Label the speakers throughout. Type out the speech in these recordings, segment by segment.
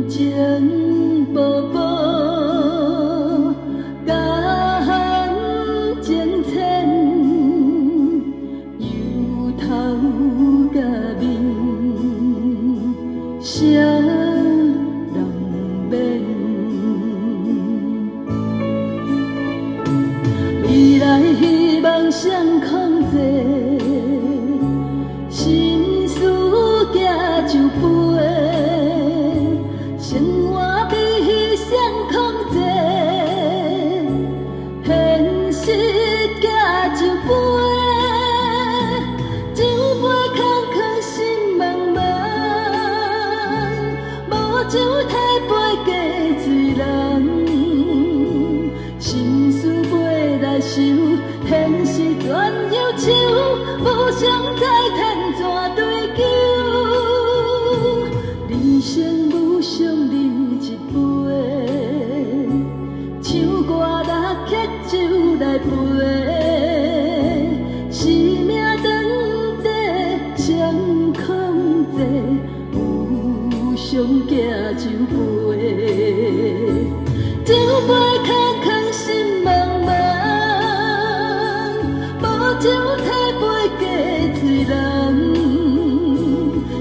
Speaker 1: 情步步，加含情浅，由头甲面，啥人免？未来希望双空坐，心事行就飞。生活比双空坐，现实行就飞。酒杯空空心茫茫，无酒体杯加醉人。心事飞来想，现实全忧愁，无常再趁怎对救？人生无常饮一杯，唱歌来乞酒来陪，生命长短双空坐，有常行酒杯，酒杯空空心茫茫，无酒体杯加醉人。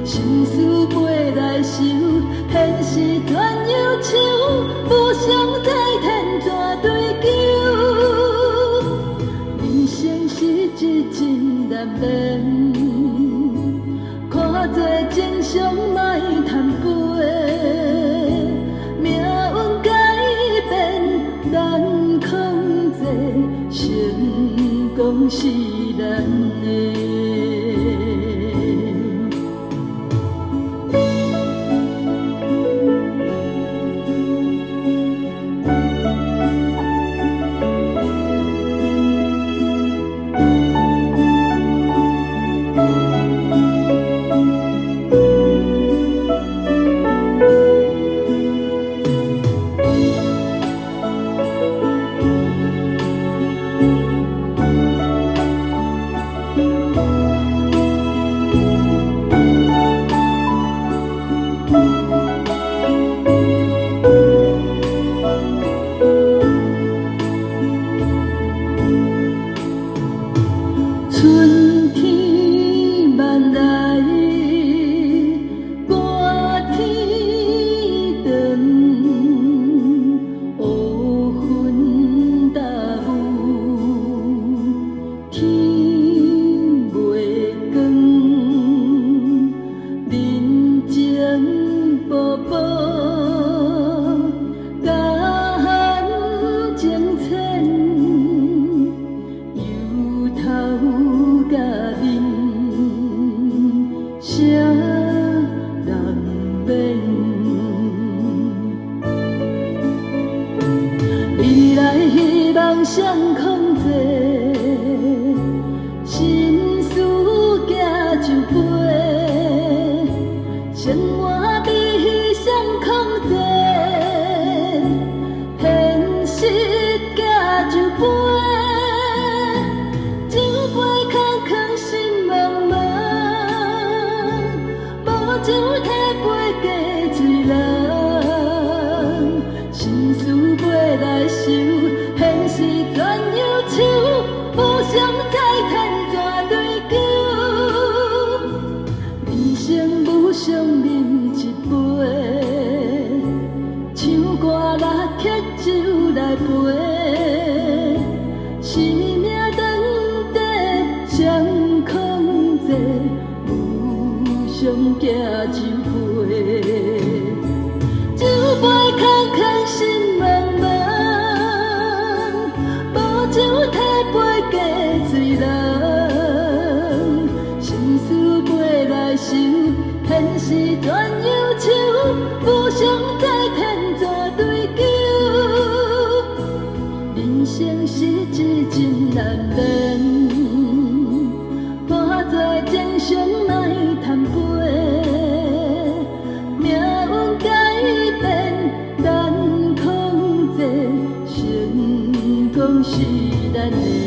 Speaker 1: 心事飞来想，现实全忧愁，无常再趁怎对救？人生是一真难免，看做正常莫贪杯，命运改变难控制，成功是咱的。春天慢来，寒天长，乌云搭雾，天袂光，人情步步，加含情浅，由头甲面，啥人免？未来希望双空坐，心事行就飞。生活比双空坐，现实行就飞。酒杯空空心茫茫，无酒体杯加醉人。心事飞来想，现实全忧愁，无常再趁怎对救？人生无常饮一杯，唱歌来乞酒来陪，生命长短双空坐，有常行酒杯，酒杯空空心茫茫，无酒体杯加醉人。心事飞来想，现实全忧愁，无常再趁怎对救？人生是一真难免，看做正常莫贪杯，命运改变难控制，成功是咱的。